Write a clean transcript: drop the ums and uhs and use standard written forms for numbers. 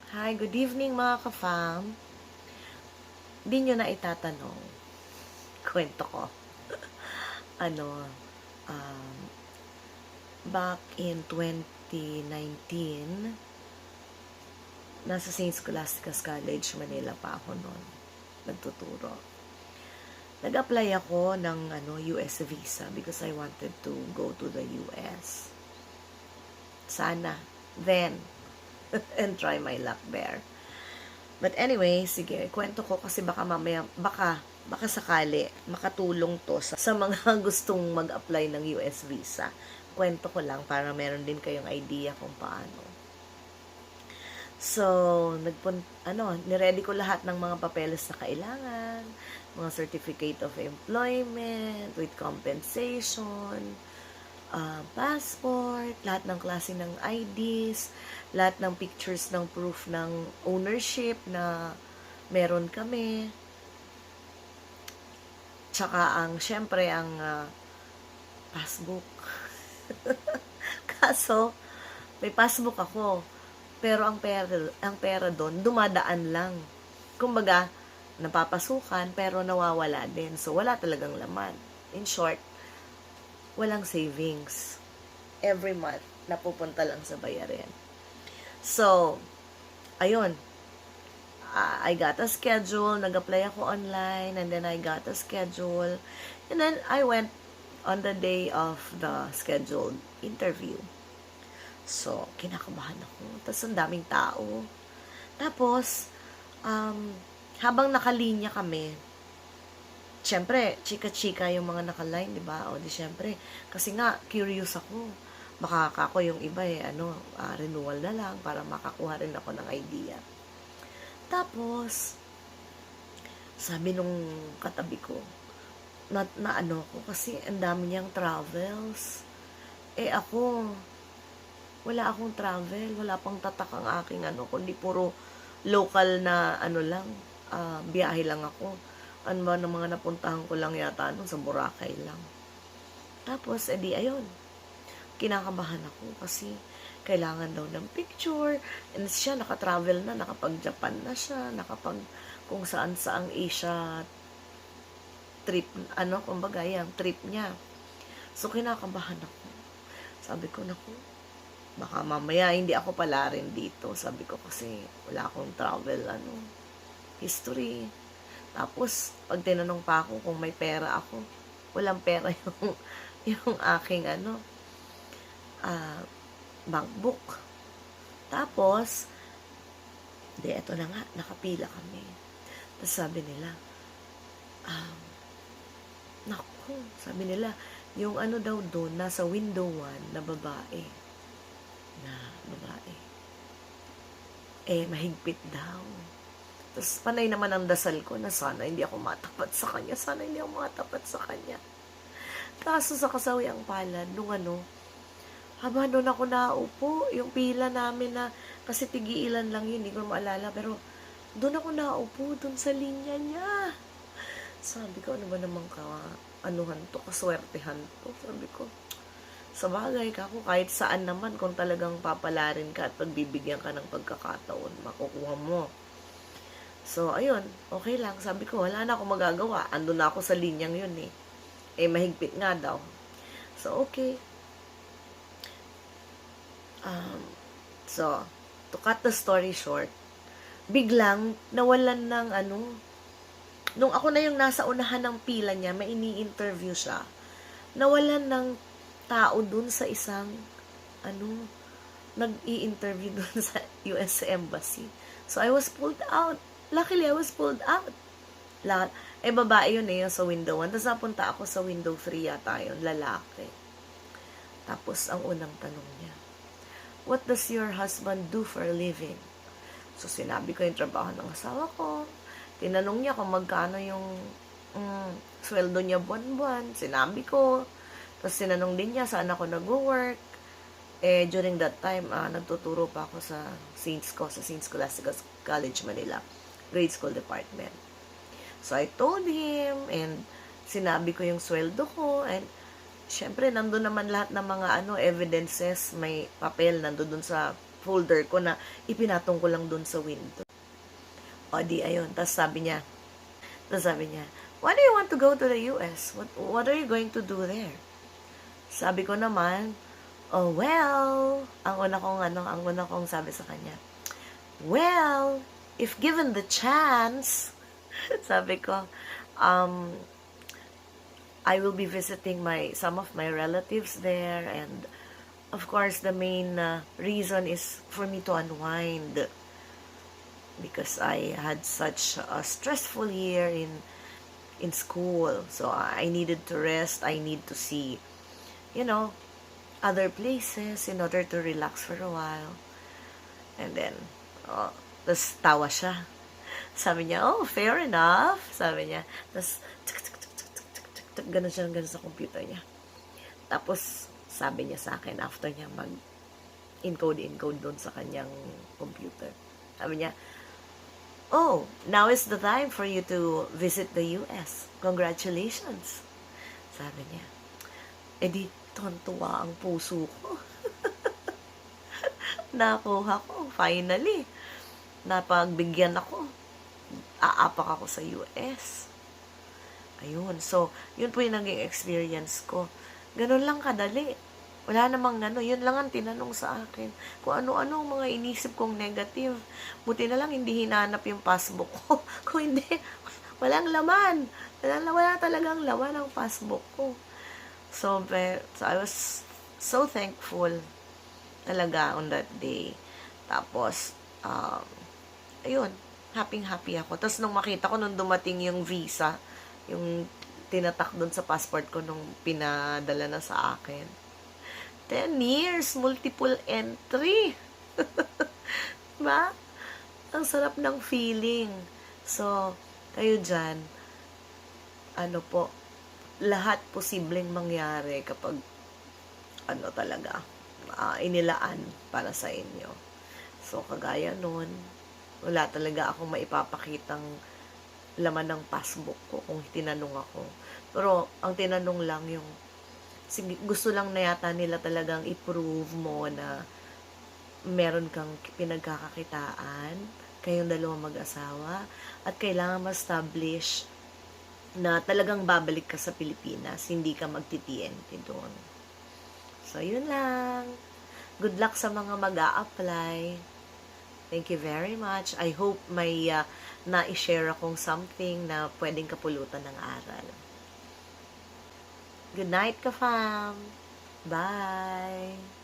Hi, good evening mga ka-fam. Di nyo na itatanong. Kwento ko. Ano, um, back in 2019, nasa St. Scholastica's College, Manila pa ako noon. Nagtuturo. Nag-apply ako ng US visa because I wanted to go to the US. Sana. Then, and try my luck there. But anyway, sige, kwento ko kasi baka mamaya, baka sakali makatulong to sa mga gustong mag-apply ng US visa. Kwento ko lang para meron din kayong idea kung paano. So, niready ko lahat ng mga papeles na kailangan, mga certificate of employment with compensation, passport, lahat ng klase ng IDs, lahat ng pictures ng proof ng ownership na meron kami. Tsaka syempre, ang passbook. Kaso, may passbook ako. Pero ang pera doon, dumadaan lang. Kumbaga, napapasukan, pero nawawala din. So, wala talagang laman. In short, walang savings. Every month, napupunta lang sa bayarin. So, ayun. I got a schedule. Nag-apply ako online. And then, I got a schedule. And then, I went on the day of the scheduled interview. So, kinakabahan ako. Tapos, ang daming tao. Tapos, habang nakalinya kami, syempre, chika-chika yung mga nakaline, di ba? O di syempre, kasi nga, curious ako. Baka ako yung iba renewal na lang para makakuha rin ako ng idea. Tapos, sabi nung katabi ko, na ko, kasi ang dami niyang travels. Ako, wala akong travel, wala pang tatak ang aking kundi puro local na lang, biyahe lang ako. Ano ba ng mga napuntahan ko lang yata sa Boracay lang. Tapos, ayun, kinakabahan ako kasi kailangan daw ng picture. And siya, nakatravel na, nakapag-Japan na siya, nakapag kung saan-saang Asia trip, kumbaga yung trip niya. So, kinakabahan ako. Sabi ko, naku, baka mamaya hindi ako pala rin dito. Sabi ko kasi wala akong travel history. Tapos pag tinanong pa ako kung may pera ako, walang pera yung aking bank book. Tapos eto na nga, nakapila kami. Tapos sabi nila, naku, sabi nila, yung daw doon, nasa window 1 na babae. Mahigpit daw. Tapos, panay naman ang dasal ko na sana hindi ako matapat sa kanya. Sana hindi ako matapat sa kanya. Kaso sa kasawiang palad, nung habang doon ako naupo, yung pila namin na, kasi tigiilan lang yun, hindi ko maalala, pero doon ako naupo, doon sa linya niya. Sabi ko, ano ba naman kaswertehan to? Sabi ko, sa bagay ka ako, kahit saan naman, kung talagang papalarin ka at pagbibigyan ka ng pagkakataon, makukuha mo. So, ayun, okay lang. Sabi ko, wala na akong magagawa. Ando na ako sa linyang yun mahigpit nga daw. So, okay. So, to cut the story short, biglang nawalan ng nung ako na yung nasa unahan ng pila niya, may ini-interview siya, nawalan ng tao dun sa isang nag-i-interview dun sa US Embassy. So, I was pulled out. Luckily, I was pulled out. Babae yun yung sa window 1. Tapos napunta ako sa window 3 yata yun, lalaki. Tapos, ang unang tanong niya, what does your husband do for a living? So, sinabi ko yung trabaho ng asawa ko. Tinanong niya kung magkano yung sweldo niya buwan-buwan. Sinabi ko. Tapos, sinanong din niya saan ako nag-work. During that time, nagtuturo pa ako sa St. Scholastica's College, Manila. Grade school department. So, I told him, and sinabi ko yung sweldo ko, and syempre, nandun naman lahat ng mga evidences, may papel, nandun sa folder ko na ipinatong ko lang dun sa window. O di, ayun. Tapos sabi niya, why do you want to go to the US? What are you going to do there? Sabi ko naman, oh, well, ang una kong sabi sa kanya, well, if given the chance, sabi ko, I will be visiting some of my relatives there, and of course, the main reason is for me to unwind because I had such a stressful year in school. So I needed to rest. I need to see, other places in order to relax for a while. And then, tapos tawa siya. Sabi niya, oh, fair enough. Sabi niya. Tapos, ganun siya, ganun sa computer niya. Tapos, sabi niya sa akin, after niya mag-encode doon sa kanyang computer. Sabi niya, oh, now is the time for you to visit the US. Congratulations. Sabi niya. Di, tuwa ang puso ko. Nakuha ko, finally. Napagbigyan ako. Aapak ako sa US. Ayun. So, yun po yung naging experience ko. Ganun lang kadali. Wala namang yun lang ang tinanong sa akin. Kung ano-ano ang mga inisip kong negative. Buti na lang hindi hinanap yung passbook ko. Kung hindi, walang laman. Wala talagang laman ang passbook ko. So I was so thankful talaga on that day. Tapos, ayun, happy ako. Tapos nung makita ko, nung dumating yung visa, yung tinatak doon sa passport ko nung pinadala na sa akin, 10 years, multiple entry. Ba? Ang sarap ng feeling. So, kayo dyan, lahat posibleng mangyari kapag, talaga, inilaan para sa inyo. So, kagaya nun, wala talaga akong maipapakitang laman ng passbook ko kung tinanong ako. Pero, ang tinanong lang yung, gusto lang na yata nila talagang i-prove mo na meron kang pinagkakakitaan, kayong dalawang mag-asawa, at kailangan ma-establish na talagang babalik ka sa Pilipinas, hindi ka magti-TNT doon. So, yun lang. Good luck sa mga mag-a-apply. Thank you very much. I hope may na-share akong something na pwedeng kapulutan ng aral. Good night, ka-fam. Bye.